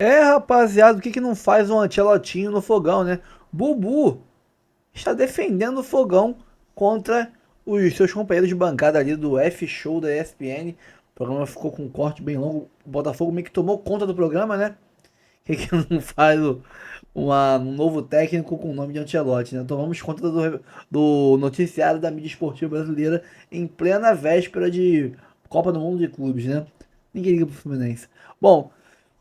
Rapaziada, o que que não faz um Ancelotinho no fogão, né? Bubu está defendendo o fogão contra os seus companheiros de bancada ali do F-Show da ESPN. O programa ficou com um corte bem longo. O Botafogo meio que tomou conta do programa, né? O que que não faz um novo técnico com o nome de Ancelotti, né? Tomamos conta do noticiário da mídia esportiva brasileira em plena véspera de Copa do Mundo de Clubes, né? Ninguém liga pro Fluminense. Bom,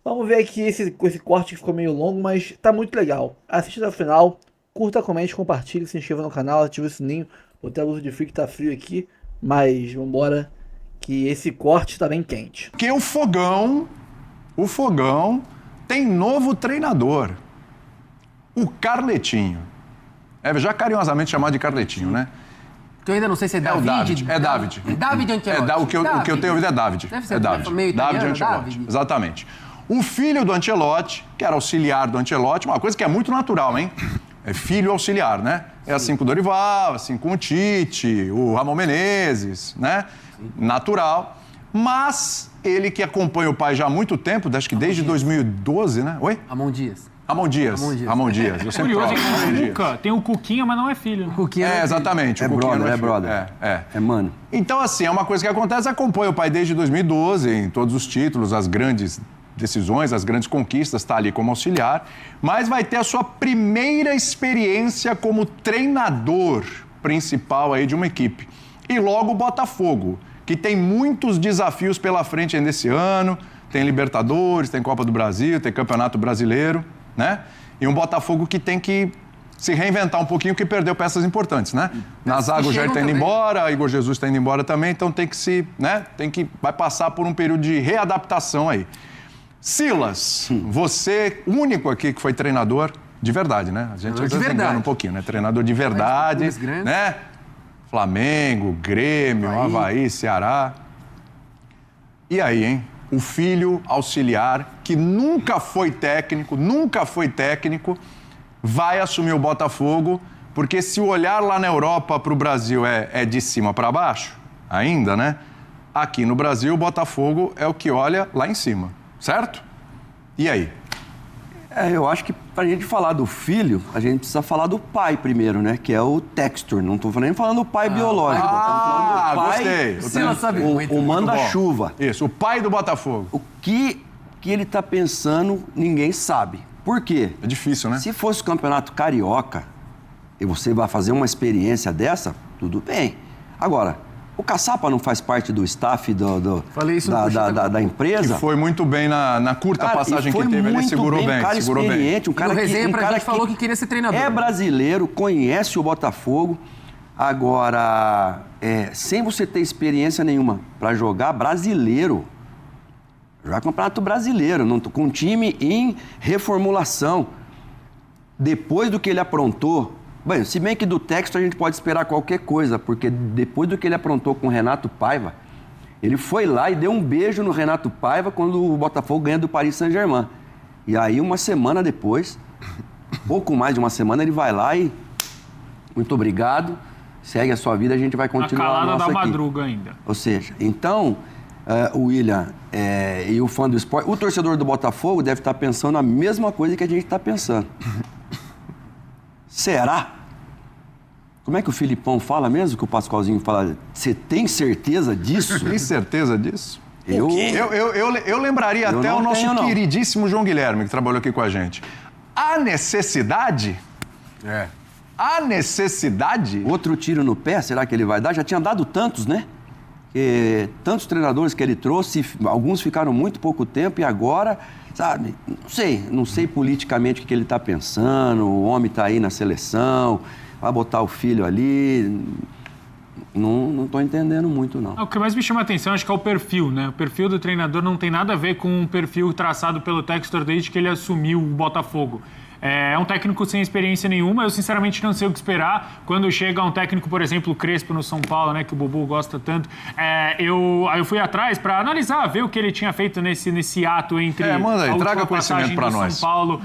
vamos ver aqui esse corte que ficou meio longo, mas tá muito legal. Assista até o final, curta, comente, compartilhe, se inscreva no canal, ative o sininho. Botei a luz de frio que tá frio aqui, mas vambora que esse corte tá bem quente. Porque o Fogão tem novo treinador, o Carletinho. É já carinhosamente chamado de Carletinho, né? Que eu ainda não sei se é É David. o David. É David. David Ancelotti. O que eu tenho ouvido é David. Deve ser é David. meio David italiano, Ancelotti. David. Exatamente. O filho do Ancelotti, que era auxiliar do Ancelotti, uma coisa que é muito natural, hein? É filho auxiliar, né? É assim com o Dorival, assim com o Tite, o Ramon Menezes, né? Natural. Mas ele que acompanha o pai já há muito tempo, acho que desde 2012, né? Oi? Ramon Dias. Ramon Dias. Eu sempre Curioso falo. é Ramon que Dias. o Cuca tem o Cuquinha, mas não é filho. Né? Cuquinha não é filho. Exatamente. É o Cuquinha brother, não é filho. brother. É. É mano. Então, assim, é uma coisa que acontece, acompanha o pai desde 2012, em todos os títulos, as grandes decisões, as grandes conquistas, está ali como auxiliar, mas vai ter a sua primeira experiência como treinador principal aí de uma equipe. E logo o Botafogo, que tem muitos desafios pela frente ainda esse ano, tem Libertadores, tem Copa do Brasil, tem Campeonato Brasileiro, né? E um Botafogo que tem que se reinventar um pouquinho, que perdeu peças importantes, né? Na zaga o Jair está indo embora, Igor Jesus está indo embora também, então tem que vai passar por um período de readaptação aí. Silas, você, único aqui que foi treinador de verdade, né? A gente às vezes engana um pouquinho, né? Treinador de verdade, né? Flamengo, Grêmio, Avaí, Ceará. E aí, hein? O filho auxiliar, que nunca foi técnico, vai assumir o Botafogo, porque se o olhar lá na Europa para o Brasil é de cima para baixo, ainda, né? Aqui no Brasil, o Botafogo é o que olha lá em cima, certo? E aí? Eu acho que pra gente falar do filho, a gente precisa falar do pai primeiro, né? Que é o Textor. Não tô nem falando do pai biológico. Estamos falando do pai, gostei. Você não sabe o manda-chuva. Isso, o pai do Botafogo. O que ele tá pensando, ninguém sabe. Por quê? É difícil, né? Se fosse o Campeonato Carioca e você vai fazer uma experiência dessa, tudo bem. Agora, o Caçapa não faz parte do staff da empresa? Que foi muito bem na curta passagem que teve, ele segurou bem. Segurou experiente, bem. um cara no resenha pra gente que falou que queria ser treinador. É brasileiro, conhece o Botafogo. Agora, sem você ter experiência nenhuma para jogar brasileiro, jogar Campeonato Brasileiro, com um time em reformulação, depois do que ele aprontou. Bem, se bem que do Texto a gente pode esperar qualquer coisa, porque depois do que ele aprontou com o Renato Paiva, ele foi lá e deu um beijo no Renato Paiva quando o Botafogo ganha do Paris Saint-Germain. E aí, uma semana depois, pouco mais de uma semana, ele vai lá e... Muito obrigado, segue a sua vida, a gente vai continuar a nossa calada da aqui. madruga ainda. Ou seja, então, o William e o fã do esporte, o torcedor do Botafogo deve estar pensando a mesma coisa que a gente está pensando. Será? Como é que o Filipão fala mesmo, que o Pascoalzinho fala? Você tem certeza disso? Tem certeza disso? Eu lembraria até o nosso não. queridíssimo João Guilherme, que trabalhou aqui com a gente. A necessidade? A necessidade? Outro tiro no pé, será que ele vai dar? Já tinha dado tantos, né? Tantos treinadores que ele trouxe, alguns ficaram muito pouco tempo e agora, sabe? Não sei politicamente o que ele está pensando, o homem está aí na seleção, vai botar o filho ali... Não estou entendendo muito, não. O que mais me chama a atenção, acho que é o perfil, né? O perfil do treinador não tem nada a ver com o perfil traçado pelo Textor desde que ele assumiu o Botafogo. É um técnico sem experiência nenhuma, eu sinceramente não sei o que esperar. Quando chega um técnico, por exemplo, o Crespo no São Paulo, né, que o Bubu gosta tanto, eu fui atrás para analisar, ver o que ele tinha feito nesse ato entre manda aí, a traga última conhecimento passagem para do nós. São Paulo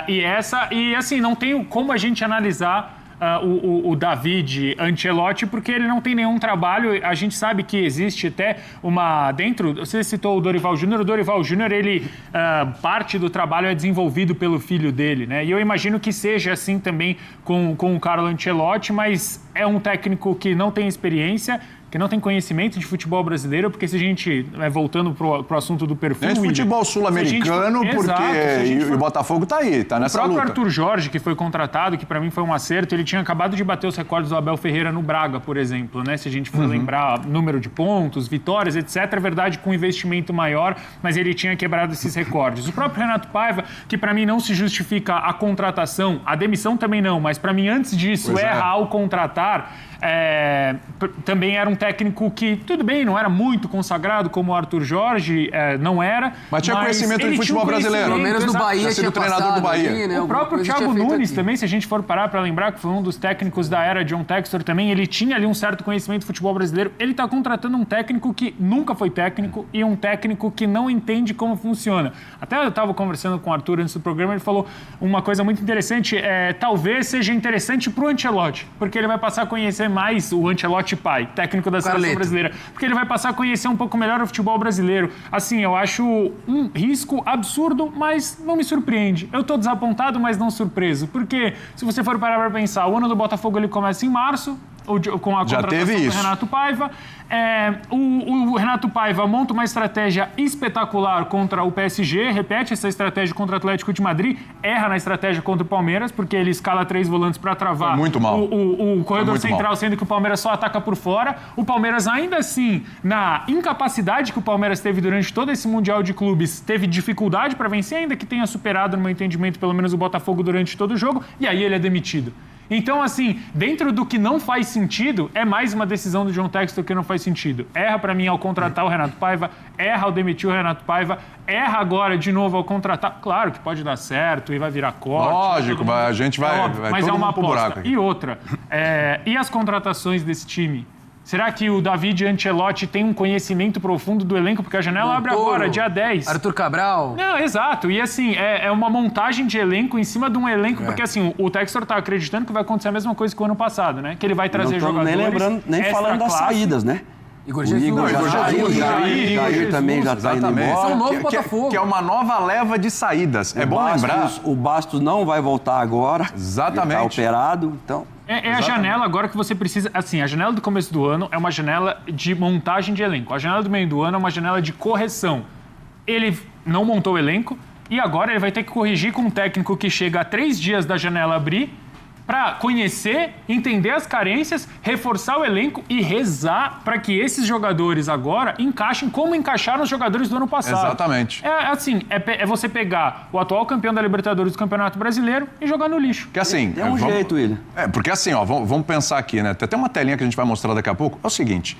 e essa. E assim, não tem como a gente analisar o David Ancelotti, porque ele não tem nenhum trabalho. A gente sabe que existe até dentro, você citou o Dorival Júnior, ele, parte do trabalho é desenvolvido pelo filho dele, né? E eu imagino que seja assim também com o Carlo Ancelotti, mas é um técnico que não tem experiência, que não tem conhecimento de futebol brasileiro, porque se a gente, voltando pro assunto do perfil... Nem de futebol sul-americano, porque o Botafogo tá aí, tá nessa luta. O próprio Arthur Jorge, que foi contratado, que para mim foi um acerto, ele tinha acabado de bater os recordes do Abel Ferreira no Braga, por exemplo, né? Se a gente for lembrar número de pontos, vitórias, etc. É verdade, com um investimento maior, mas ele tinha quebrado esses recordes. O próprio Renato Paiva, que para mim não se justifica a contratação, a demissão também não, mas para mim antes disso, erra ao contratar... também era um técnico que, tudo bem, não era muito consagrado como o Arthur Jorge, não era. Mas tinha conhecimento de futebol brasileiro. Pelo menos no Bahia tinha treinador do Bahia. Ali, né? O próprio Thiago Nunes também, se a gente for parar para lembrar, que foi um dos técnicos da era John Textor também, ele tinha ali um certo conhecimento de futebol brasileiro. Ele está contratando um técnico que nunca foi técnico e um técnico que não entende como funciona. Até eu estava conversando com o Arthur antes do programa, ele falou uma coisa muito interessante, talvez seja interessante para o Ancelotti, porque ele vai passar a conhecer mais o Ancelotti pai, técnico da seleção brasileira, porque ele vai passar a conhecer um pouco melhor o futebol brasileiro. Assim, eu acho um risco absurdo, mas não me surpreende. Eu tô desapontado, mas não surpreso, porque se você for parar para pensar, o ano do Botafogo ele começa em março, com a contratação do Renato Paiva. O Renato Paiva monta uma estratégia espetacular contra o PSG, repete essa estratégia contra o Atlético de Madrid, erra na estratégia contra o Palmeiras, porque ele escala 3 volantes para travar. Foi muito mal. O corredor central, sendo que o Palmeiras só ataca por fora. O Palmeiras, ainda assim, na incapacidade que o Palmeiras teve durante todo esse Mundial de Clubes, teve dificuldade para vencer, ainda que tenha superado, no meu entendimento, pelo menos o Botafogo durante todo o jogo, e aí ele é demitido. Então, assim, dentro do que não faz sentido, é mais uma decisão do John Textor que não faz sentido. Erra para mim ao contratar o Renato Paiva, erra ao demitir o Renato Paiva, erra agora de novo ao contratar. Claro que pode dar certo e vai virar corte. Lógico, a gente vai mas todo é uma mundo pro buraco aposta. aqui. E outra, e as contratações desse time? Será que o David Ancelotti tem um conhecimento profundo do elenco? Porque a janela abre agora, dia 10. Arthur Cabral. Não, exato. E assim, é uma montagem de elenco em cima de um elenco, porque assim, o Textor tá acreditando que vai acontecer a mesma coisa que o ano passado, né? Que ele vai trazer jogadores. Nem falando das saídas, né? Igor Jesus. Jair também já está indo embora. Esse é um novo Botafogo. Que é uma nova leva de saídas. É bom lembrar. O Bastos não vai voltar agora. Exatamente. Está operado, então... É a janela agora que você precisa... Assim, a janela do começo do ano é uma janela de montagem de elenco. A janela do meio do ano é uma janela de correção. Ele não montou o elenco e agora ele vai ter que corrigir com um técnico que chega a 3 dias da janela abrir para conhecer, entender as carências, reforçar o elenco e rezar para que esses jogadores agora encaixem como encaixaram os jogadores do ano passado. Exatamente. É você pegar o atual campeão da Libertadores do Campeonato Brasileiro e jogar no lixo. Que assim... Tem um jeito, William. Porque assim, ó, vamos pensar aqui, né? Tem até uma telinha que a gente vai mostrar daqui a pouco. É o seguinte,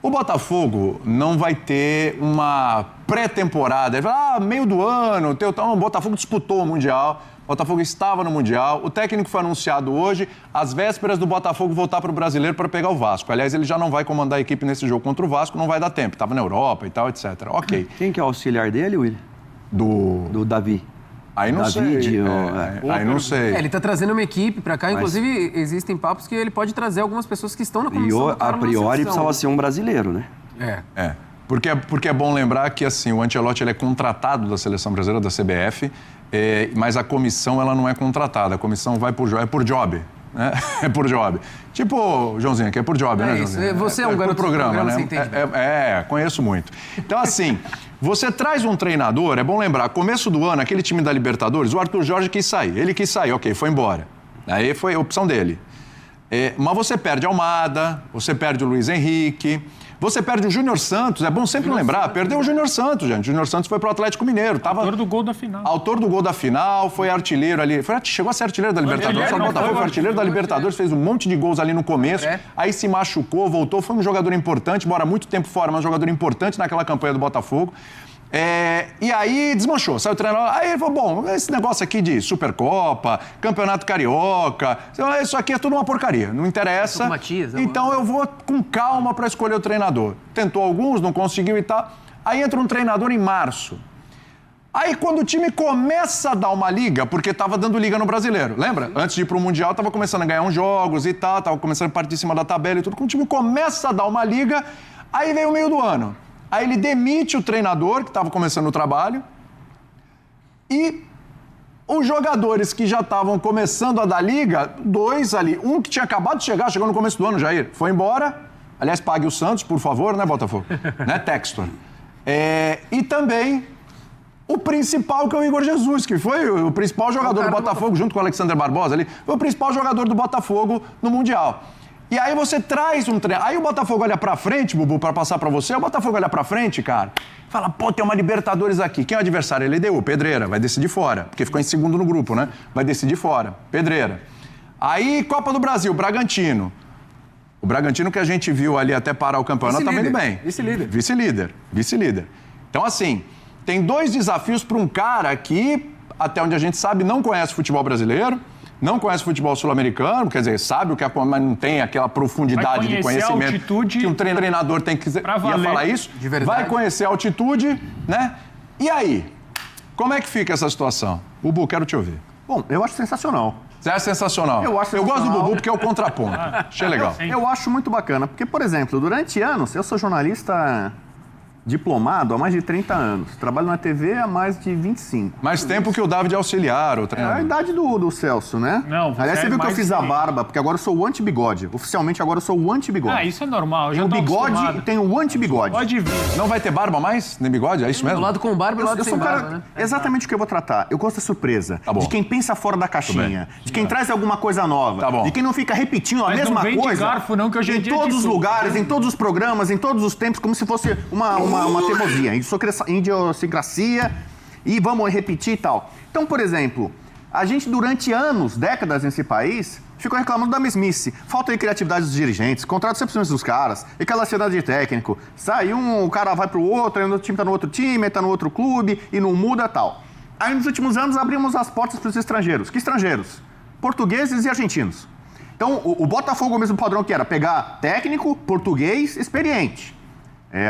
o Botafogo não vai ter uma pré-temporada. Ele fala, meio do ano, o Botafogo disputou o Mundial... O Botafogo estava no Mundial, o técnico foi anunciado hoje, às vésperas do Botafogo voltar para o Brasileiro para pegar o Vasco. Aliás, ele já não vai comandar a equipe nesse jogo contra o Vasco, não vai dar tempo. Estava na Europa e tal, etc. Ok. Quem que é o auxiliar dele, William? Do Davi. Aí não David, sei. Aí não sei. Ele está trazendo uma equipe para cá. Inclusive, existem papos que ele pode trazer algumas pessoas que estão na comissão. E a priori precisava ser um brasileiro, né? Porque é bom lembrar que assim, o Ancelotti ele é contratado da Seleção Brasileira, da CBF, mas a comissão ela não é contratada. A comissão vai por job. Né? É por job. Tipo, Joãozinho, que é por job, né, Joãozinho? Você é um garoto do programa, né? Você entende. Conheço muito. Então, assim, você traz um treinador, é bom lembrar, começo do ano, aquele time da Libertadores, o Arthur Jorge quis sair. Ele quis sair, ok, foi embora. Aí foi a opção dele. Mas você perde Almada, você perde o Luiz Henrique, você perde o Júnior Santos, é bom sempre lembrar, perdeu o Júnior Santos, gente. O Júnior Santos foi pro Atlético Mineiro. Autor do gol da final. Autor do gol da final, foi artilheiro ali. Chegou a ser artilheiro da Libertadores. O Botafogo foi artilheiro da Libertadores, fez um monte de gols ali no começo. Aí se machucou, voltou, foi um jogador importante, embora muito tempo fora, mas um jogador importante naquela campanha do Botafogo. E aí desmanchou, saiu o treinador. Aí ele falou, bom, esse negócio aqui de Supercopa, Campeonato Carioca, isso aqui é tudo uma porcaria, não interessa. Matias, então eu vou com calma para escolher o treinador. Tentou alguns, não conseguiu e tal. Aí entra um treinador em março. Aí quando o time começa a dar uma liga, porque tava dando liga no Brasileiro, lembra? Antes de ir pro Mundial, tava começando a ganhar uns jogos e tal, tava começando a partir de cima da tabela e tudo. Quando o time começa a dar uma liga, aí vem o meio do ano. Aí ele demite o treinador, que tava começando o trabalho, e os jogadores que já estavam começando a dar liga, 2 ali, um que tinha acabado de chegar, chegou no começo do ano, Jair, foi embora. Aliás, pague o Santos, por favor, né, Botafogo? Né, Textor? E também o principal, que é o Igor Jesus, que foi o principal jogador do Botafogo, junto com o Alexander Barbosa ali, foi o principal jogador do Botafogo no Mundial. E aí você traz um treino. Aí o Botafogo olha pra frente, Bubu, pra passar pra você, o Botafogo olha pra frente, cara, fala, pô, tem uma Libertadores aqui. Quem é o adversário? LDU, Pedreira, vai decidir fora, porque ficou em segundo no grupo, né? Vai decidir fora, Pedreira. Aí, Copa do Brasil, Bragantino. O Bragantino que a gente viu ali até parar o campeonato tá vindo bem. Vice-líder. Então, assim, tem 2 desafios para um cara que, até onde a gente sabe, não conhece futebol brasileiro, não conhece futebol sul-americano, quer dizer, sabe o que é, mas não tem aquela profundidade de conhecimento que um treinador tem que ia falar isso. De verdade. Vai conhecer a altitude, né? E aí? Como é que fica essa situação? Bubu, quero te ouvir. Bom, eu acho sensacional. Você acha sensacional? Eu acho Eu gosto do sensacional. Bubu porque é o contraponto. Achei legal. Eu acho muito bacana, porque, por exemplo, durante anos, eu sou jornalista diplomado há mais de 30 anos. Trabalho na TV há mais de 25. Mais tempo que o David Auxiliar, o É a treinador. idade do Celso, né? Não, você Aliás, você é viu que eu mais fiz a que- barba, porque agora eu sou o anti-bigode. Oficialmente, agora eu sou o anti-bigode. Ah, isso é normal. Eu Tem já o tô bigode acostumado. e tem o anti-bigode. Pode vir. Não vai ter barba mais? Nem bigode? É isso Do mesmo? lado com barba e do lado Eu sem sou um cara, barba, né? exatamente o que eu vou tratar. Eu gosto da surpresa, Tá bom. de quem pensa fora da caixinha, de quem traz alguma coisa nova, Tá bom. de quem não fica repetindo a Mas mesma não vem de coisa garfo, não, que hoje é em dia de todos os tudo. lugares, em todos os programas, em todos os tempos, como se fosse uma teimosia, idiosincrasia, e vamos repetir e tal. Então, por exemplo, a gente durante anos, décadas nesse país, ficou reclamando da mesmice, falta de criatividade dos dirigentes, contratos decepções dos caras, aquela ansiedade de técnico, sai o cara vai pro outro, aí o time tá no outro time, tá no outro clube e não muda tal. Aí nos últimos anos abrimos as portas para os estrangeiros. Que estrangeiros? Portugueses e argentinos. Então o Botafogo, o mesmo padrão que era pegar técnico, português, experiente.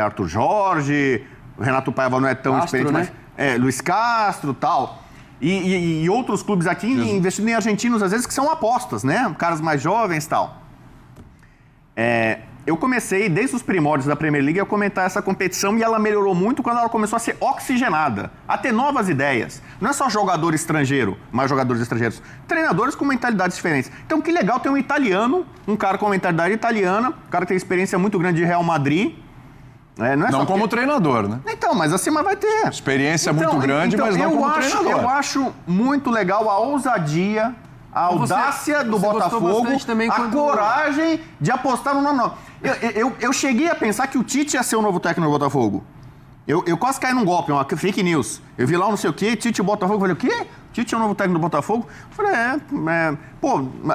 Arthur Jorge, o Renato Paiva não é tão Castro, experiente, né? mas Luiz Castro e tal. E outros clubes aqui investindo em argentinos, às vezes, que são apostas, né? Caras mais jovens e tal. Eu comecei, desde os primórdios da Premier League, a comentar essa competição e ela melhorou muito quando ela começou a ser oxigenada, a ter novas ideias. Não é só jogador estrangeiro, mais jogadores estrangeiros, treinadores com mentalidades diferentes. Então, que legal ter um italiano, um cara com mentalidade italiana, um cara que tem experiência muito grande de Real Madrid. Não é Não só como porque... treinador, né? Então, mas acima vai ter. Experiência muito grande, mas não como treinador. Eu acho muito legal a ousadia, a audácia do você gostou Botafogo, bastante também a quando- coragem de apostar no nome. Não. Eu cheguei a pensar que o Tite ia ser o novo técnico do Botafogo. Eu quase caí num golpe, uma fake news. Eu vi lá não sei o quê, Tite e Botafogo. Eu falei, o quê? Tite é o novo técnico do Botafogo? Eu falei,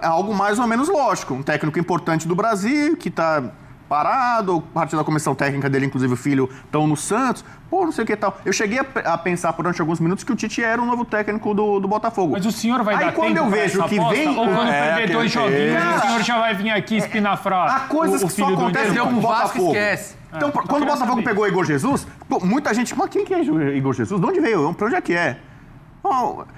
é algo mais ou menos lógico. Um técnico importante do Brasil, que tá parado, parte da comissão técnica dele, inclusive o filho, estão no Santos. Não sei o que tal. Eu cheguei a pensar durante alguns minutos que o Tite era o novo técnico do Botafogo. Mas o senhor vai dar Aí quando tempo eu pra vejo essa que aposta? vem... Ou quando perder 2 joguinhos, Cara, o senhor já vai vir aqui espinafrar Há coisas o que só filho do acontecem Perdeu com com o o Vasco, Botafogo. esquece. Então, quando o queria Botafogo saber. pegou o Igor Jesus, muita gente... Mas quem que é Igor Jesus? De onde veio? Pra onde é que é?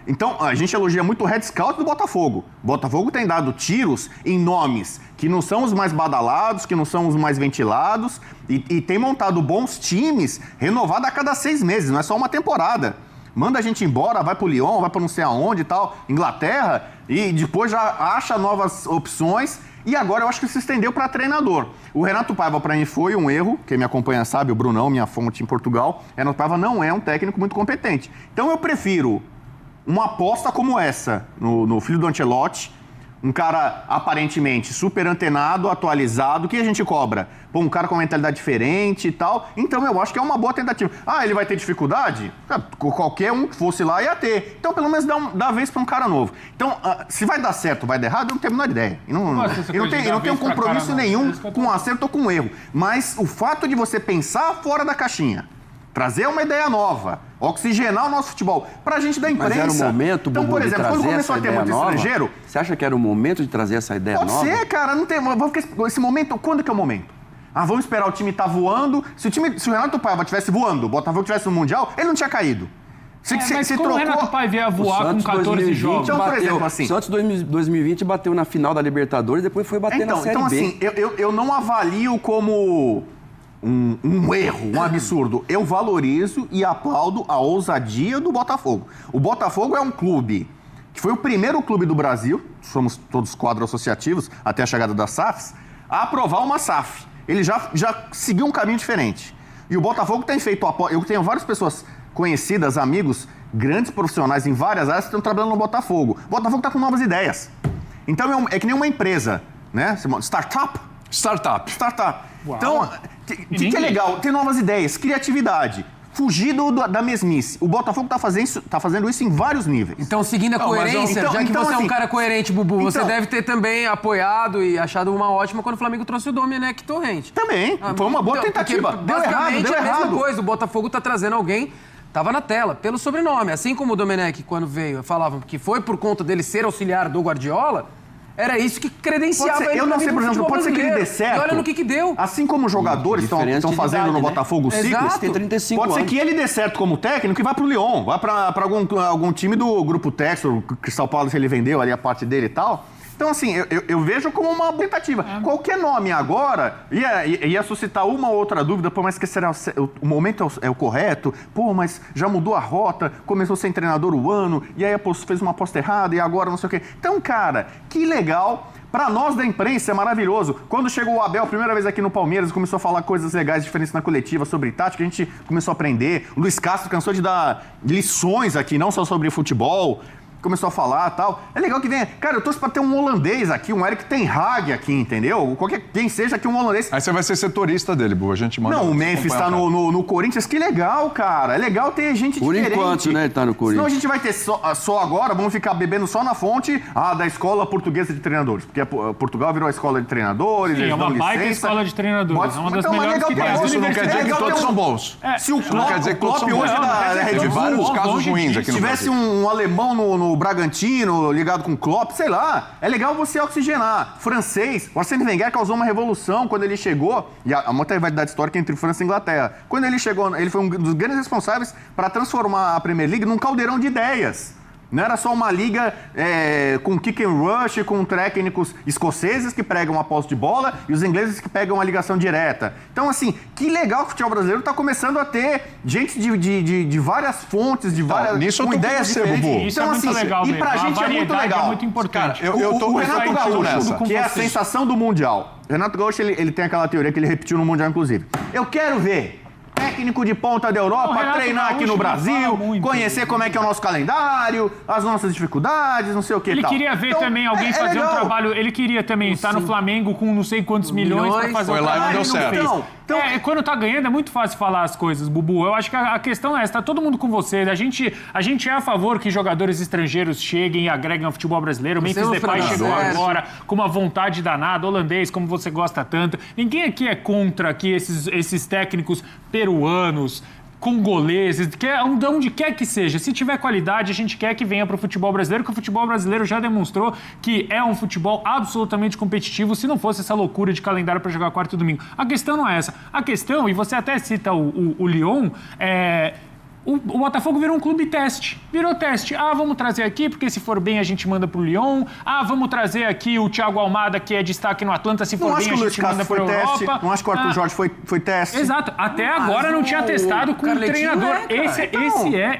Então, a gente elogia muito o Red Scout do Botafogo. O Botafogo tem dado tiros em nomes que não são os mais badalados, que não são os mais ventilados, e tem montado bons times, renovado a cada 6 meses, não é só uma temporada. Manda a gente embora, vai pro Lyon, vai pra não sei aonde e tal, Inglaterra, e depois já acha novas opções. E agora eu acho que se estendeu para treinador. O Renato Paiva, para mim, foi um erro. Quem me acompanha sabe, o Brunão, minha fonte em Portugal. Renato Paiva não é um técnico muito competente. Então eu prefiro uma aposta como essa, no filho do Ancelotti, um cara aparentemente super antenado, atualizado, o que a gente cobra? Um cara com mentalidade diferente e tal. Então eu acho que é uma boa tentativa. Ele vai ter dificuldade? Qualquer um que fosse lá ia ter. Então pelo menos dá vez para um cara novo. Então, se vai dar certo ou vai dar errado, eu não tenho a menor ideia. E não tenho compromisso nenhum com um acerto ou com um erro. Mas o fato de você pensar fora da caixinha, trazer uma ideia nova, oxigenar o nosso futebol, pra gente da imprensa. Mas era o momento, então, Bubu, por de exemplo, quando trazer começou essa a ter ideia muito nova? estrangeiro... Você acha que era o momento de trazer essa ideia Pode nova? ser, cara, não tem... Esse momento, quando que é o momento? Vamos esperar o time estar voando. Se o Renato Paiva estivesse voando, o Botafogo estivesse no Mundial, ele não tinha caído. Mas como o Renato Paiva ia voar com 14 jogos? Então, por exemplo, O Santos 2020 bateu na final da Libertadores, depois foi bater na Série B. assim, eu não avalio como um erro, um absurdo. Eu valorizo e aplaudo a ousadia do Botafogo. O Botafogo é um clube que foi o primeiro clube do Brasil, somos todos quadros associativos, até a chegada das SAFs, a aprovar uma SAF. Ele já seguiu um caminho diferente. E o Botafogo tem feito apoio. Eu tenho várias pessoas conhecidas, amigos, grandes profissionais em várias áreas que estão trabalhando no Botafogo. O Botafogo está com novas ideias. Então é que nem uma empresa, né? Startup. Uau. Então, o que é legal? Ter novas ideias, criatividade. Fugir da mesmice. O Botafogo tá fazendo isso em vários níveis. Então, seguindo a coerência, já que você é um cara coerente, Bubu, você deve ter também apoiado e achado uma ótima quando o Flamengo trouxe o Domenech Torrente. Também. Foi uma boa tentativa. Deu errado. É a mesma coisa. O Botafogo tá trazendo alguém, tava na tela, pelo sobrenome. Assim como o Domenech, quando veio, falavam que foi por conta dele ser auxiliar do Guardiola, era isso que credenciava ele. Eu não sei, por exemplo, pode ser que ele dê certo. E olha no que deu. Assim como os jogadores estão fazendo no Botafogo ciclos, tem 35 pode ser anos. que ele dê certo como técnico e vá pro Lyon, vá para algum time do Grupo Textor, o Crystal Palace ele vendeu ali a parte dele e tal. Então, assim, eu vejo como uma tentativa. Qualquer nome agora ia suscitar uma ou outra dúvida, pô, mas que será o momento é o correto? Pô, mas já mudou a rota, começou a ser treinador o ano, e aí fez uma aposta errada e agora não sei o quê. Então, cara, que legal. Para nós da imprensa é maravilhoso. Quando chegou o Abel a primeira vez aqui no Palmeiras, começou a falar coisas legais, diferentes na coletiva, sobre tática, a gente começou a aprender. O Luiz Castro cansou de dar lições aqui, não só sobre futebol. Começou a falar e tal. É legal que venha. Cara, eu torço pra ter um holandês aqui, um Erik ten Hag aqui, entendeu? Quem seja aqui um holandês. Aí você vai ser setorista dele, Bu. A gente manda. Não, o Memphis tá no Corinthians. Que legal, cara. É legal ter gente diferente. Por enquanto, né, ele tá no Corinthians. Senão a gente vai ter só agora, vamos ficar bebendo só na fonte da Escola Portuguesa de Treinadores. Porque Portugal virou a escola de treinadores. Sim, é uma baita escola de treinadores. É uma das melhores que tem. Mas isso não quer dizer que todos são bons. Se o Klopp, quer dizer que todos são hoje da Red Bull, vários casos ruins aqui se no tivesse Brasil. um alemão no Bragantino, ligado com o Klopp, sei lá, é legal você oxigenar. Francês, o Arsène Wenger causou uma revolução quando ele chegou, e há muita rivalidade histórica entre França e Inglaterra. Quando ele chegou, ele foi um dos grandes responsáveis para transformar a Premier League num caldeirão de ideias. Não era só uma liga com kick and rush, com técnicos escoceses que pregam a posse de bola e os ingleses que pegam a ligação direta. Então, assim, que legal que o futebol brasileiro está começando a ter gente de várias fontes, de várias nisso eu com tô com ideias você, diferentes. Bubu. Isso Então, é muito assim, legal e mesmo. pra gente A é muito variedade legal. é muito importante. Cara, eu tô O Renato Gaúcho, nessa. que é a sensação do Mundial. O Renato Gaúcho, ele tem aquela teoria que ele repetiu no Mundial, inclusive. Eu quero ver técnico de ponta da Europa, Renato treinar aqui no Gaúcho Brasil, fala muito. conhecer como é que é o nosso calendário, as nossas dificuldades, não sei o que Ele tal. queria ver Então, também alguém fazer um legal. trabalho. Ele queria também estar no Flamengo com não sei quantos milhões para fazer Foi um lá e trabalho. não deu certo. fez. Então, Quando tá ganhando é muito fácil falar as coisas, Bubu. Eu acho que a questão é essa, tá todo mundo com você. A gente é a favor que jogadores estrangeiros cheguem e agreguem ao futebol brasileiro. O Memphis Depay chegou agora com uma vontade danada, holandês, como você gosta tanto. Ninguém aqui é contra que esses técnicos peruanos, congoleses, de onde quer que seja. Se tiver qualidade, a gente quer que venha para o futebol brasileiro, que o futebol brasileiro já demonstrou que é um futebol absolutamente competitivo, se não fosse essa loucura de calendário para jogar quarto e domingo. A questão não é essa. A questão, e você até cita o Lyon, o Botafogo virou um clube teste. Virou teste. Vamos trazer aqui, porque se for bem a gente manda pro Lyon. Vamos trazer aqui o Thiago Almada, que é destaque no Atlanta, se for bem a gente manda pra Europa. Não acho que o Arthur Jorge foi teste. Exato. Até agora não tinha testado com o treinador.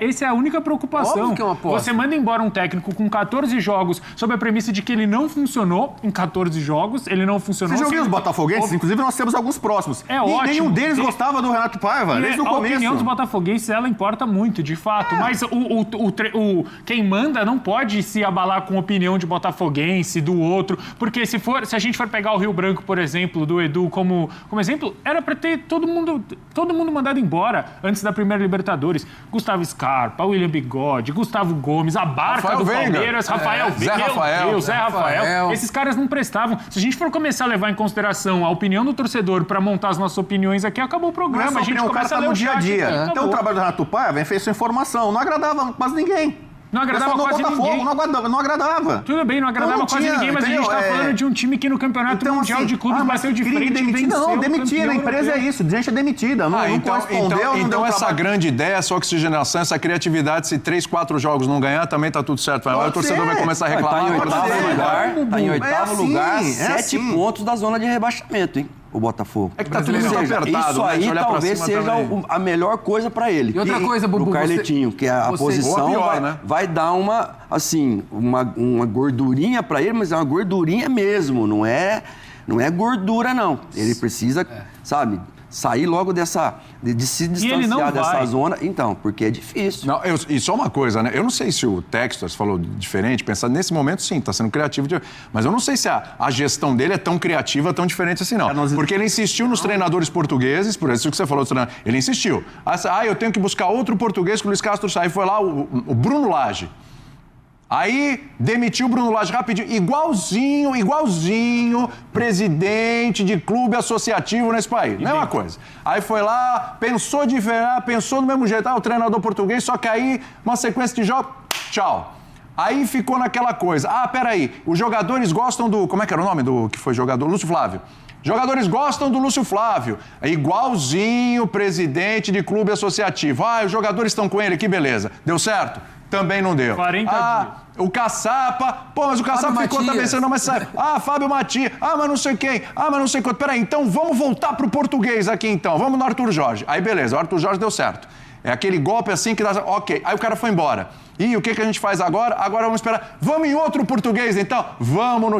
Essa é a única preocupação. Óbvio que é uma aposta. Você manda embora um técnico com 14 jogos sob a premissa de que ele não funcionou em 14 jogos. Ele não funcionou. Você já ouviu os botafoguenses? Inclusive, nós temos alguns próximos. É ótimo. Nenhum deles gostava do Renato Paiva, desde o começo. A opinião dos botafoguenses, ela importa muito, de fato. Mas quem manda não pode se abalar com a opinião de botafoguense, do outro. Porque se a gente for pegar o Rio Branco, por exemplo, do Edu como exemplo, era para ter todo mundo mandado embora antes da primeira Libertadores. Gustavo Scarpa, William Bigode, Gustavo Gomes, a Barca Rafael do Veiga. Palmeiras, Rafael Veiga, Zé Rafael. Esses caras não prestavam. Se a gente for começar a levar em consideração a opinião do torcedor para montar as nossas opiniões aqui, acabou o programa. Mas A gente o cara começa tá a ler no o dia a chat dia. aqui, Então o trabalho do Renato Paiva fez sua informação. Não agradava quase ninguém. Não agradava Pessoal, quase Botafogo, ninguém. Não agradava. Tudo bem, não agradava Não quase tinha, ninguém, mas a gente entendeu? tá falando de um time que no Campeonato Então, Mundial assim, de Clubes mas bateu de queria frente e demitir. venceu Não, o demitir campeão na empresa europeu. é isso, gente é demitida. Não correspondeu, não então deu essa trabalho. grande ideia, essa oxigenação, essa criatividade, se 3, 4 jogos não ganhar, também tá tudo certo. Aí o Pode torcedor ser. vai começar a Tá reclamar. em vai oitavo começar a lugar, brigar. tá em oitavo assim, lugar, é 7 assim. pontos da zona de rebaixamento, hein? O Botafogo. É que tá tudo Ou muito seja, apertado, isso né? aí Se olhar pra talvez cima seja também. a melhor coisa pra ele. E outra coisa, Bubu, pro Carletinho, que a você- posição Ou a pior, vai, né? vai dar uma gordurinha pra ele, mas é uma gordurinha mesmo, não é gordura não. Ele precisa, sabe, sair logo de se ele não distanciar dessa vai. zona, então, porque é difícil. Não, e só uma coisa, né? Eu não sei se o Textor falou diferente, pensando nesse momento, sim, tá sendo criativo, mas eu não sei se a gestão dele é tão criativa, tão diferente assim, não. Porque ele insistiu nos treinadores portugueses, por isso que você falou dos treinadores, ele insistiu. Eu tenho que buscar outro português que o Luiz Castro saiu, foi lá o Bruno Lage. Aí demitiu o Bruno Lage rapidinho, igualzinho presidente de clube associativo nesse país, mesma coisa. Aí foi lá, pensou do mesmo jeito, o treinador português, só que aí uma sequência de jogos, tchau. Aí ficou naquela coisa, peraí, os jogadores gostam como é que era o nome do que foi jogador? Lúcio Flávio. Jogadores gostam do Lúcio Flávio, igualzinho presidente de clube associativo. Os jogadores estão com ele, que beleza. Deu certo? Também não deu. 40 dias. O Caçapa, mas o Caçapa Fábio ficou Matias. também, você não mais sabe. Fábio Matias, mas não sei quem, mas não sei quanto. Peraí, então vamos voltar pro português aqui então, vamos no Arthur Jorge. Aí beleza, o Arthur Jorge deu certo. É aquele golpe assim que dá, ok, aí o cara foi embora. E o que a gente faz agora? Agora vamos esperar, vamos em outro português então?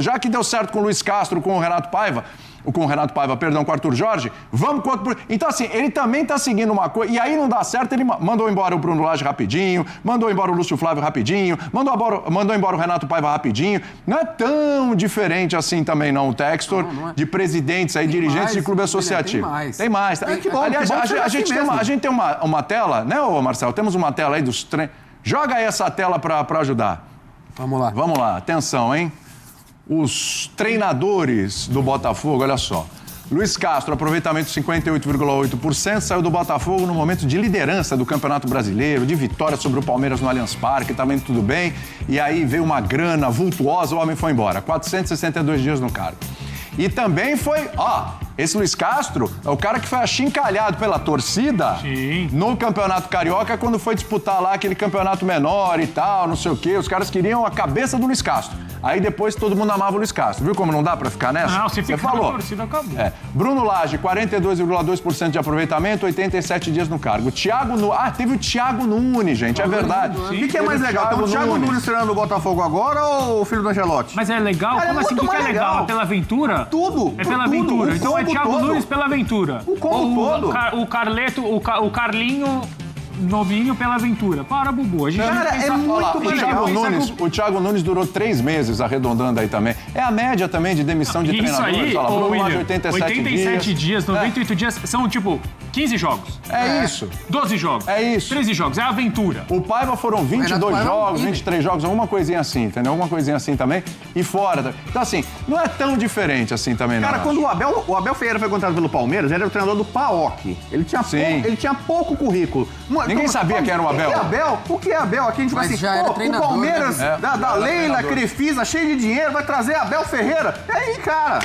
Já que deu certo com o Luiz Castro, com o Renato Paiva, com o Arthur Jorge, vamos com outro... Então, assim, ele também tá seguindo uma coisa, e aí não dá certo, ele mandou embora o Bruno Lage rapidinho, mandou embora o Lúcio Flávio rapidinho, mandou embora o Renato Paiva rapidinho. Não é tão diferente assim também, não, o Textor, Não é. de presidentes aí, dirigentes mais, de clube William, associativo. tem mais. Que bom, aliás, que bom que seja a gente assim tem mesmo. a gente tem uma tela, né, ô Marcelo? Temos uma tela aí dos treinos. Joga aí essa tela pra ajudar. Vamos lá. Vamos lá, atenção, hein? Os treinadores do Botafogo, olha só. Luiz Castro, aproveitamento 58,8%, saiu do Botafogo no momento de liderança do Campeonato Brasileiro, de vitória sobre o Palmeiras no Allianz Parque, também tudo bem. E aí veio uma grana vultuosa, o homem foi embora. 462 dias no cargo. E também foi, esse Luiz Castro é o cara que foi achincalhado pela torcida Sim. no Campeonato Carioca quando foi disputar lá aquele campeonato menor e tal, não sei o quê. Os caras queriam a cabeça do Luiz Castro. Aí depois todo mundo amava o Luiz Castro. Viu como não dá pra ficar nessa? Não, se ficar falou. na torcida, acabou. Bruno Lage, 42,2% de aproveitamento, 87 dias no cargo. Teve o Thiago Nunes, gente, é verdade. O que é mais legal? Tem o Thiago Nunes treinando o Botafogo agora ou o filho do Angelotti? Mas é legal? Cara, Como é assim? O muito que é mais legal? legal. É pela aventura? Tudo, É pela tudo, aventura. o Então é combo Thiago todo. Nunes pela aventura. O combo todo. O Carleto, o Carlinho novinho pela aventura. Para, Bubu. A gente Cara, tem que é pensar- muito O mais Thiago, legal. Nunes durou 3 meses, arredondando aí também. É a média também de demissão de Isso treinadores. aí, Olha lá, ô, Bruno Lage, William, 87 dias, 98 dias, são tipo 15 jogos. É isso. 12 jogos. É isso. 13 jogos. É a aventura. O Paiva foram 22 Renato Paiva, jogos, idem. 23 jogos, alguma coisinha assim, entendeu? Alguma coisinha assim também. E fora. Então, assim, não é tão diferente assim também, não. Cara, quando o Abel Ferreira foi contratado pelo Palmeiras, ele era o treinador do PAOK. Ele tinha pouco currículo. Ninguém sabia quem era o Abel. O que é Abel? Aqui a gente vai Mas assim, já era o treinador, Palmeiras, né? da era Leila, treinador. Crefisa, cheio de dinheiro, vai trazer Abel Ferreira. E aí, cara?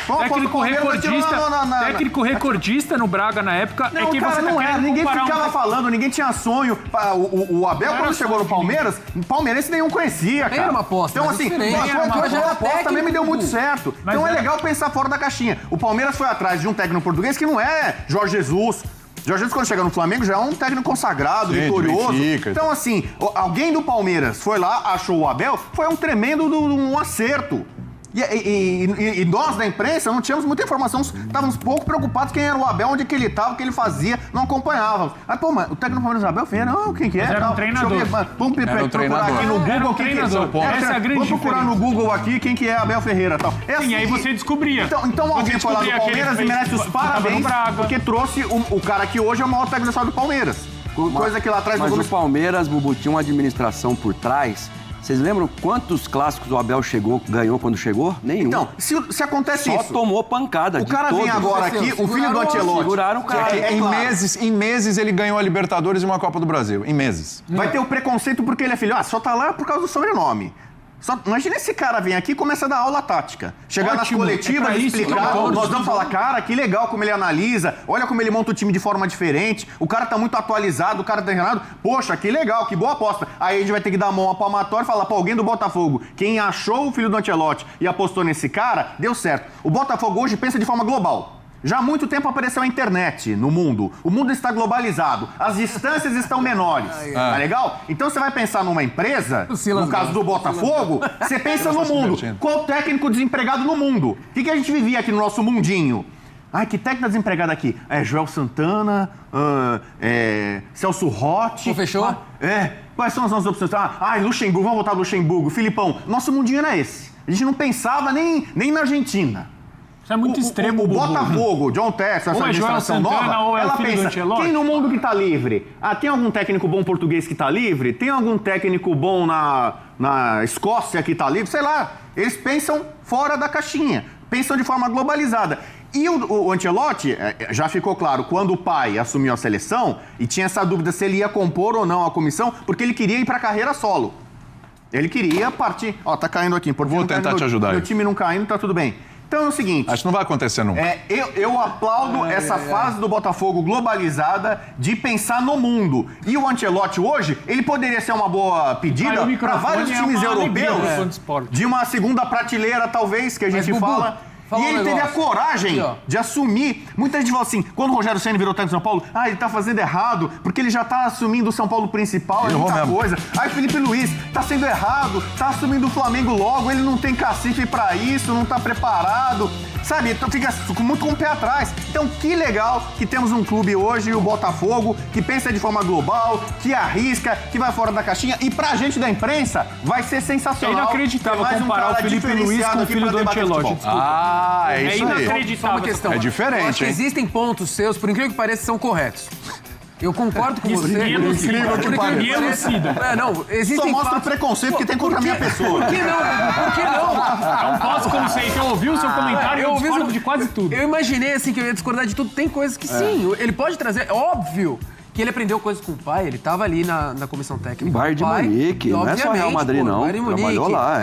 Técnico recordista no Braga na época. Não, é que cara, você tá não era. querendo Ninguém comparar ficava um... falando, ninguém tinha sonho. O Abel, Era quando chegou no sonho, Palmeiras, palmeirense nenhum conhecia, cara. Era uma aposta, Então, mas assim, diferente. mas Era uma foi coisa uma aposta técnico, também me deu muito Bubu. certo. Mas Então é era- legal pensar fora da caixinha. O Palmeiras foi atrás de um técnico português que não é Jorge Jesus. Jorge Jesus, quando chega no Flamengo, já é um técnico consagrado, Sim, vitorioso. Benfica. Então, assim, alguém do Palmeiras foi lá, achou o Abel, foi um tremendo um acerto. E nós, da imprensa, não tínhamos muita informação, estávamos pouco preocupados quem era o Abel, onde que ele estava, o que ele fazia, não acompanhávamos. Mas, pô, mas o técnico do Palmeiras, Abel Ferreira, quem que é? Mas era um Tal. treinador. Deixa eu ver, vamos Era um procurar treinador. aqui no Google Era um quem treinador. que é. Essa é a grande Vamos procurar no diferença. Google aqui quem que é Abel Ferreira e tal. É E assim aí que- você descobria. Então Você alguém foi lá do descobria que ele Palmeiras e fez- merece os tava no parabéns, Braga. porque trouxe o cara que hoje é o maior técnico da história do Palmeiras. Coisa que lá atrás Mas no o Palmeiras, Bubu, tinha uma administração por trás Vocês lembram quantos clássicos o Abel ganhou quando chegou? Nenhum. Então, se acontece Só isso... tomou pancada O cara vem agora aqui, o filho do Ancelotti... Seguraram o cara. Em meses ele ganhou a Libertadores e uma Copa do Brasil. Em meses. Vai ter o preconceito porque ele é filho. Só tá lá por causa do sobrenome. Imagina esse cara vem aqui e começa a dar aula tática. Chegar nas coletivas e explicar. Nós vamos falar, cara, que legal como ele analisa. Olha como ele monta o time de forma diferente. O cara tá muito atualizado, o cara tá treinado. Poxa, que legal, que boa aposta. Aí a gente vai ter que dar a mão à palmatória e falar pra alguém do Botafogo. Quem achou o filho do Ancelotti e apostou nesse cara, deu certo. O Botafogo hoje pensa de forma global. Já há muito tempo apareceu a internet no mundo. O mundo está globalizado. As distâncias estão menores. Tá legal? Então você vai pensar numa empresa, no caso do Botafogo, você pensa no mundo. Qual técnico desempregado no mundo? O que a gente vivia aqui no nosso mundinho? Ai, que técnico desempregado aqui? Joel Santana, Celso Rotti. Fechou? Quais são as nossas opções? Luxemburgo, vamos votar Luxemburgo, Filipão. Nosso mundinho era esse. A gente não pensava nem na Argentina. Isso é muito extremo, o Botafogo, John Textor, essa administração nova, ou é ela o filho pensa, do Ancelotti? quem no mundo que tá livre? Tem algum técnico bom português que tá livre? Tem algum técnico bom na Escócia que tá livre? Sei lá, eles pensam fora da caixinha, pensam de forma globalizada. E o Ancelotti, já ficou claro, quando o pai assumiu a seleção, e tinha essa dúvida se ele ia compor ou não a comissão, porque ele queria ir pra carreira solo. Ele queria partir... Tá caindo aqui. Vou tentar te ajudar aí. Meu time não caindo, tá tudo bem. Então é o seguinte... Acho que não vai acontecer nunca. Eu aplaudo essa fase do Botafogo globalizada de pensar no mundo. E o Ancelotti hoje, ele poderia ser uma boa pedida para vários times europeus de uma segunda prateleira, talvez, que a gente fala... E ele teve a coragem de assumir. Muita gente fala assim, quando o Rogério Ceni virou técnico do São Paulo, ele tá fazendo errado, porque ele já tá assumindo o São Paulo principal, é muita coisa. Aí Felipe Luiz, tá sendo errado, tá assumindo o Flamengo logo, ele não tem cacife pra isso, não tá preparado. Sabe, então fica muito com o pé atrás. Então, que legal que temos um clube hoje, o Botafogo, que pensa de forma global, que arrisca, que vai fora da caixinha. E pra gente da imprensa, vai ser sensacional. É inacreditável comparar o Felipe Luiz com o filho do Ancelotti. É isso aí. Inacreditável. Questão. É diferente, acho que existem pontos seus, por incrível que pareça, que são corretos. Eu concordo com você. Incrível que pareça. Existem Só mostra fatos... o preconceito que tem contra a minha pessoa. Por que não? É um falso conceito. Eu ouvi o seu comentário e eu discordo de quase tudo. Eu imaginei assim que eu ia discordar de tudo. Tem coisas que sim, ele pode trazer. É óbvio que ele aprendeu coisas com o pai, ele estava ali na comissão técnica. Bayern de Munique, não é só Real Madrid, não. Bayern de Munique, trabalhou lá,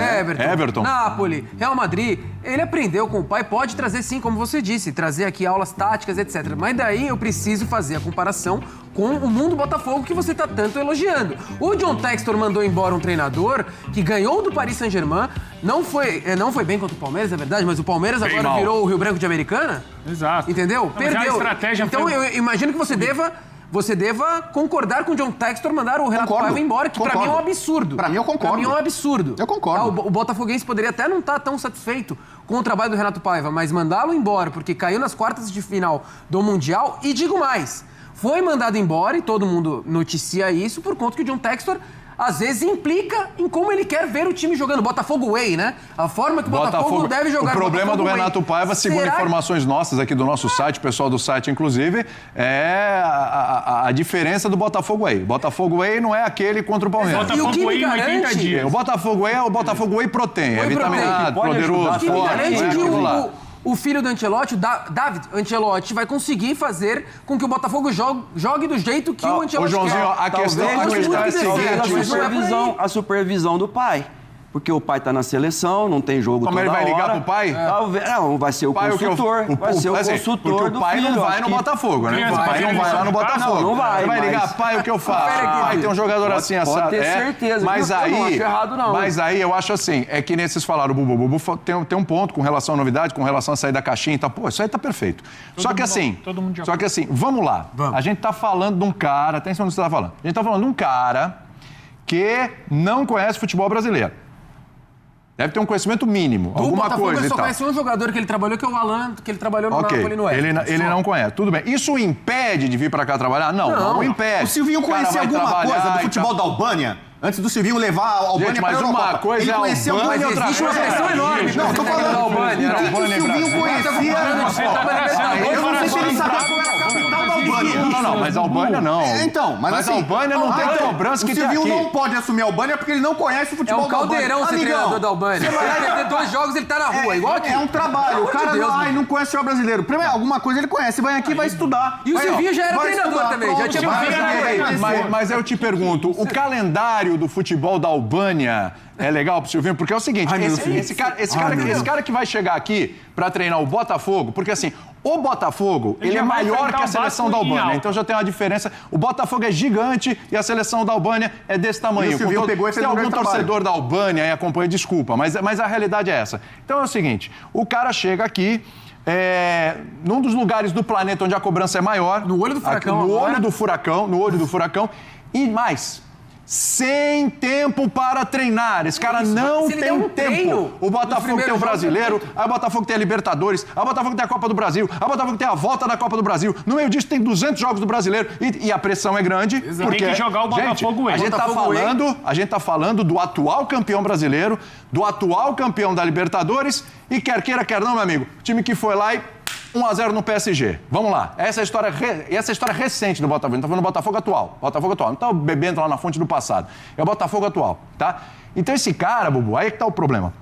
Everton. Napoli, Real Madrid. Ele aprendeu com o pai, pode trazer sim, como você disse, trazer aqui aulas táticas, etc. Mas daí eu preciso fazer a comparação com o mundo Botafogo que você está tanto elogiando. O John Textor mandou embora um treinador que ganhou do Paris Saint-Germain, não foi bem contra o Palmeiras, é verdade, mas o Palmeiras bem agora mal. virou o Rio Branco de Americana? Exato. Entendeu? Não, mas Perdeu. a estratégia então foi... eu imagino que você deva concordar com o John Textor mandar o Renato Paiva embora, que pra mim é um absurdo. Pra mim eu concordo. Pra mim é um absurdo. Eu concordo. O botafoguense poderia até não estar tão satisfeito com o trabalho do Renato Paiva, mas mandá-lo embora porque caiu nas quartas de final do Mundial, e digo mais, foi mandado embora, e todo mundo noticia isso, por conta que o John Textor às vezes implica em como ele quer ver o time jogando. Botafogo Way, né? A forma que o Botafogo deve jogar. O problema do Renato Paiva, segundo informações nossas aqui do nosso site, pessoal do site inclusive, é a diferença do Botafogo Way. Botafogo Way não é aquele contra o Palmeiras. Botafogo Way em 80 dias. O Botafogo Way é o Botafogo Way Protein. É vitaminado, poderoso, que forte. garante Não é que aquilo lá. o filho do Ancelotti, o David Ancelotti, vai conseguir fazer com que o Botafogo jogue do jeito que o Ancelotti Ô, Joãozinho, quer. a questão é a seguinte... A supervisão do pai. Porque o pai tá na seleção, não tem jogo Como toda ele vai ligar hora. pro pai? Não, vai ser o consultor. Vai ser o consultor porque o pai do filho. não vai no Botafogo, né? O pai não vai lá no Botafogo. Não vai, Ele vai ligar, pai, o que eu faço? Pai, tem um jogador assim, assado. Pode ter certeza. Mas Eu não aí, acho errado, não. Mas aí eu acho assim, é que nesses falaram, o Bubu tem um ponto com relação à novidade, com relação a sair da caixinha e tal. Pô, isso aí tá perfeito. Só que assim, vamos lá. A gente tá falando de um cara, atenção no que você tá falando. A gente tá falando de um cara que não conhece futebol brasileiro. Deve ter um conhecimento mínimo, alguma Botafogo, coisa ele e só tal. conhece um jogador que ele trabalhou, que é o Alan, que ele trabalhou no Napoli no Oeste. Ele não conhece. Tudo bem. Isso impede de vir pra cá trabalhar? Não impede. O Silvinho conhecia alguma coisa do futebol da Albânia? Antes do Silvinho levar a Albânia pra Eurocopa. Uma coisa ele conhecia Albânia, Albânia, outra existe uma coisa pressão enorme. Não, tô falando. O que o Silvinho conhecia? Eu não sei se ele sabia qual era a capital da Albânia. Não, mas a Albânia não. Então, mas a assim, Albânia não tem cobrança que o tem Silvinho aqui. não pode assumir a Albânia porque ele não conhece o É futebol um da Albânia. caldeirão ser treinador da Albânia. Se ele perder 2 jogos, ele tá na rua, igual aqui. É um trabalho. O cara Deus, não conhece o brasileiro. Primeiro, alguma coisa ele conhece. Vai aqui e vai estudar. E o Vai, Silvinho já era vai treinador estudar. também, já tinha Vai, feito Mas eu te pergunto, o calendário do futebol da Albânia é legal pro Silvinho? Porque é o seguinte, esse cara que vai chegar aqui pra treinar o Botafogo, porque assim, o Botafogo, ele é maior que a seleção da Albânia, então já tem uma diferença. O Botafogo é gigante e a seleção da Albânia é desse tamanho. E o Silvinho pegou e se fez tem um algum grande torcedor da Albânia e acompanha, desculpa, mas a realidade é essa. Então é o seguinte, o cara chega aqui, num dos lugares do planeta onde a cobrança é maior. No olho do furacão No agora. no olho do furacão. E mais, sem tempo para treinar. Esse cara não Se ele der tem um tempo. treino O nos Botafogo tem o primeiros Brasileiro, aí o Botafogo tem a Libertadores, aí o Botafogo tem a Copa do Brasil, aí o Botafogo tem a volta da Copa do Brasil. No meio disso tem 200 jogos do Brasileiro e a pressão é grande. Porque, Tem que jogar o Botafogo gente, a gente tá falando do atual campeão brasileiro, do atual campeão da Libertadores e quer queira, quer não, meu amigo, time que foi lá e 1-0 no PSG. Vamos lá. Essa é a história recente do Botafogo. A gente tá falando do Botafogo atual. Botafogo atual. Não tá bebendo lá na fonte do passado. É o Botafogo atual, tá? Então esse cara, Bubu, aí é que tá o problema.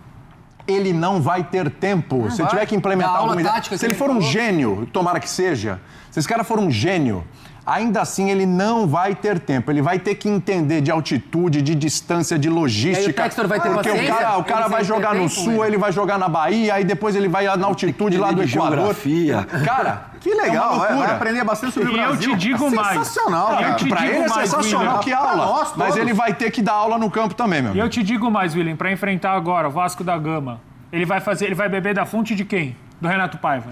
Ele não vai ter tempo. Se ele tiver que implementar alguma ideia. Se ele for um gênio, tomara que seja, se esse cara for um gênio, ainda assim ele não vai ter tempo. Ele vai ter que entender de altitude, de distância, de logística. E aí o Textor vai ter porque paciência? o cara Ele vai sem jogar ter no tempo, sul, né? ele vai jogar na Bahia, aí depois ele vai na altitude lá do de Equador. geografia. Cara, Que legal, é uma loucura. vai aprender bastante sobre o E eu Brasil. te digo mais. Sensacional, Eu cara. te Pra digo ele é mais, sensacional, William. que aula. Pra nós Mas todos. ele vai ter que dar aula no campo também, meu E eu amigo. te digo mais, William, pra enfrentar agora o Vasco da Gama, ele vai beber da fonte de quem? Do Renato Paiva.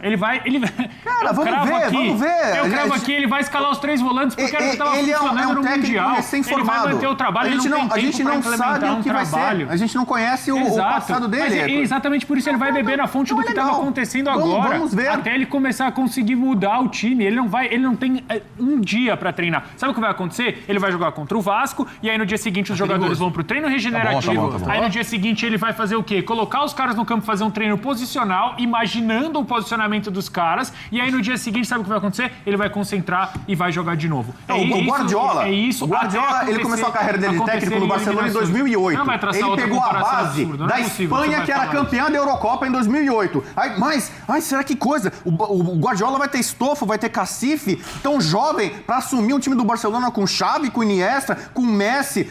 Cara, vamos ver. Eu cravo aqui, ele vai escalar os 3 volantes porque era o que estava Ele funcionando no técnico Mundial. Ele recém-formado. vai manter o trabalho, ele não tem a gente tempo pra não sabe implementar o um que vai trabalho. ser. A gente não conhece o passado Mas dele. é exatamente por isso ele vai beber na fonte do que estava legal. acontecendo Vamos- agora. vamos ver. Até ele começar a conseguir mudar o time. Ele não tem um dia pra treinar. Sabe o que vai acontecer? Ele vai jogar contra o Vasco e aí no dia seguinte os jogadores vão pro treino regenerativo. Tá bom. Aí no dia seguinte ele vai fazer o quê? Colocar os caras no campo, fazer um treino posicional, imaginando o posicionamento dos caras. E aí no dia seguinte, sabe o que vai acontecer? Ele vai concentrar e vai jogar de novo. O Guardiola, o Guardiola, ele começou a carreira dele de técnico no Barcelona em 2008. Não vai traçar Ele outra pegou a comparação base absurda, não da é possível, Espanha, você vai que era falar campeã da Eurocopa em 2008. Será que coisa? O Guardiola vai ter estofo, vai ter cacife, tão jovem, pra assumir um time do Barcelona com Xavi, com Iniesta, com Messi.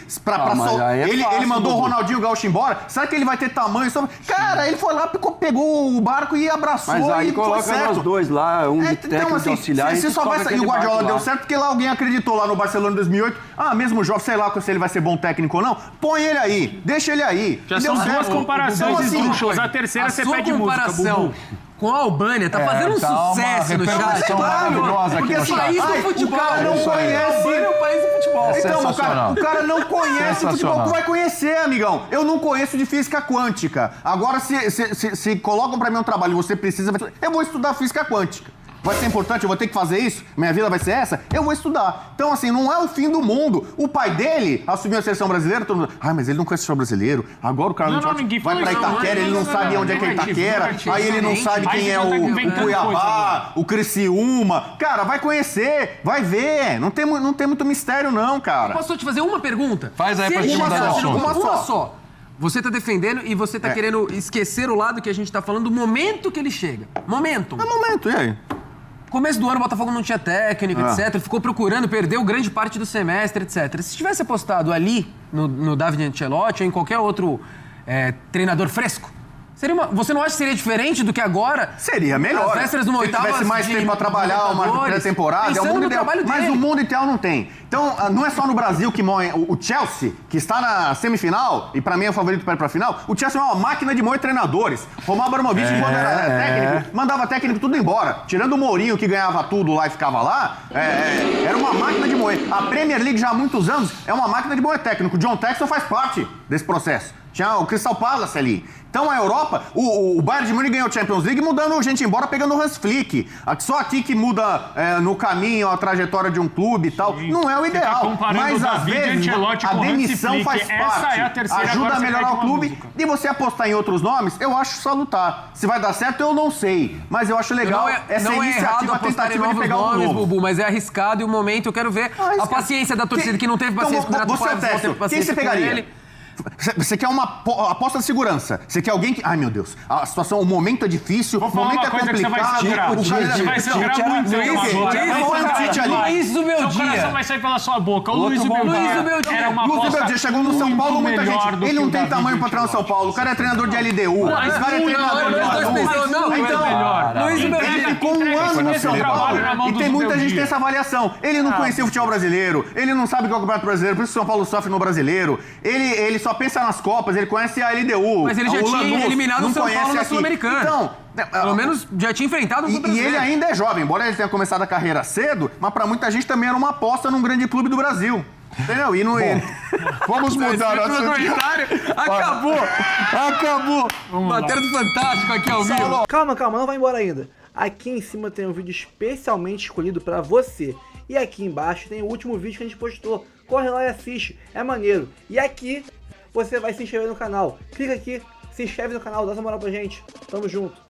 mas aí é Ele fácil, mandou o Dudu. Ronaldinho Gaúcho embora. Será que ele vai ter tamanho? Cara, ele foi lá, pegou o barco e abraçou Mas aí e foi coloca certo. nós dois lá, um de técnico de auxiliar. Você só vai sair. E o Guardiola deu certo porque lá alguém acreditou lá no Barcelona em 2008. Mesmo jovem, sei lá se ele vai ser bom técnico ou não. Põe ele aí, deixa ele aí. Já E são deu 2 certo. comparações Então, assim, esdrúxulas. A terceira você sua pede música, comparação Bubu. com a Albânia tá fazendo um tá uma sucesso no chat. repercussão maravilhosa aqui porque no assim, chat. País do o futebol. cara não Isso aí. conhece. Albânia é o país do futebol. É Então, sensacional. o cara não conhece futebol. Sensacional. Tu vai conhecer, amigão. Eu não conheço de física quântica. Agora, se colocam pra mim um trabalho e você precisa, eu vou estudar física quântica. Vai ser importante, eu vou ter que fazer isso? Minha vida vai ser essa? Eu vou estudar. Então, assim, não é o fim do mundo. O pai dele assumiu a seleção brasileira, todo mundo... mas ele não conhece o futebol brasileiro. Agora o cara Ninguém vai falou pra isso, Itaquera, ele não sabe onde é que é Itaquera. Aí ele não sabe quem é Aí você tá o inventando Cuiabá, o Criciúma. Cara, vai conhecer, vai ver. Não tem muito mistério, não, cara. Posso te fazer uma pergunta? Faz aí Se pra ele gente mudar de tivesse assunto. uma Uma só. Você tá defendendo e você tá querendo esquecer o lado que a gente tá falando do momento que ele chega. Momento. É momento, e aí? Começo do ano o Botafogo não tinha técnico, etc. Ele ficou procurando, perdeu grande parte do semestre, etc. Se tivesse apostado ali no David Ancelotti ou em qualquer outro treinador fresco, você não acha que seria diferente do que agora? Seria melhor. Às vésperas de uma Se ele oitava tivesse mais de tempo pra trabalhar, uma Libertadores, pré-temporada, é o pensando mundo no ideal. trabalho Mas dele. o mundo ideal não tem. Então, não é só no Brasil que morre o Chelsea, que está na semifinal, e pra mim é o favorito para ir pra final. O Chelsea é uma máquina de moer treinadores. Romain Abramovich, quando era técnico, mandava técnico tudo embora. Tirando o Mourinho, que ganhava tudo lá e ficava lá, era uma máquina de moer. A Premier League, já há muitos anos, é uma máquina de moer técnico. O John Textor faz parte desse processo. Tinha o Crystal Palace ali. Então a Europa, o Bayern de Munique ganhou a Champions League mudando gente embora, pegando o Hans Flick. Só aqui que muda no caminho a trajetória de um clube e tal. Sim. Não é o Você tá ideal. comparando Mas o às David vezes Ancelotti a com o Hans demissão Flick. faz Essa parte. é a terceira, Ajuda agora a você melhorar pede o uma clube. música. E você apostar em outros nomes, eu acho salutar. Se vai dar certo, eu não sei. Mas eu acho legal essa não é errado iniciativa, a apostar em tentativa de novos pegar um nomes, novo. Bubu, mas é arriscado e o momento eu quero ver a paciência da torcida que não teve paciência com o Renato Você Paiva, é não teve testo. Quem paciência você com pegaria? ele. Você quer uma aposta de segurança. Você quer alguém que... Ai, meu Deus. A situação, o momento é difícil, Vou o falar momento uma é coisa que você vai complicado. segurar. O cara Você vai segurar muito. Luiz, agora. Luiz, Vai põe o Tite ali. Luiz do meu Seu dia. coração vai sair pela sua boca. O Outro Luiz do bom meu cara. dia. Luiz do meu dia. Era uma Luiz do aposta meu dia chegou no São Paulo, muita melhor gente. do Ele que não o tem David tamanho pra treinar o São Paulo. O cara é treinador de LDU. O Mas cara é muito treinador de melhor. LDU. Não, Então, melhor. Luiz do meu ele dia. ficou um ano no São Paulo e tem muita gente que tem essa avaliação. Ele não conhecia o futebol brasileiro, ele não sabe o que é o Campeonato Brasileiro, por isso o São Paulo sofre no Brasileiro. Ele só pensa nas Copas, ele conhece a LDU. Mas ele já o tinha Lanús, eliminado não o São conhece Paulo na aqui. Sul-Americana. Então, Pelo menos já tinha enfrentado o e brasileiro. ele ainda é jovem, embora ele tenha começado a carreira cedo, mas pra muita gente também era uma aposta num grande clube do Brasil. Entendeu? E não Vamos mudar a comentário acabou. Acabou! Matéria do Fantástico aqui ao vivo. Calma, não vai embora ainda. Aqui em cima tem um vídeo especialmente escolhido pra você. E aqui embaixo tem o último vídeo que a gente postou. Corre lá e assiste, é maneiro. E aqui você vai se inscrever no canal. Clica aqui, se inscreve no canal, dá essa moral pra gente. Tamo junto.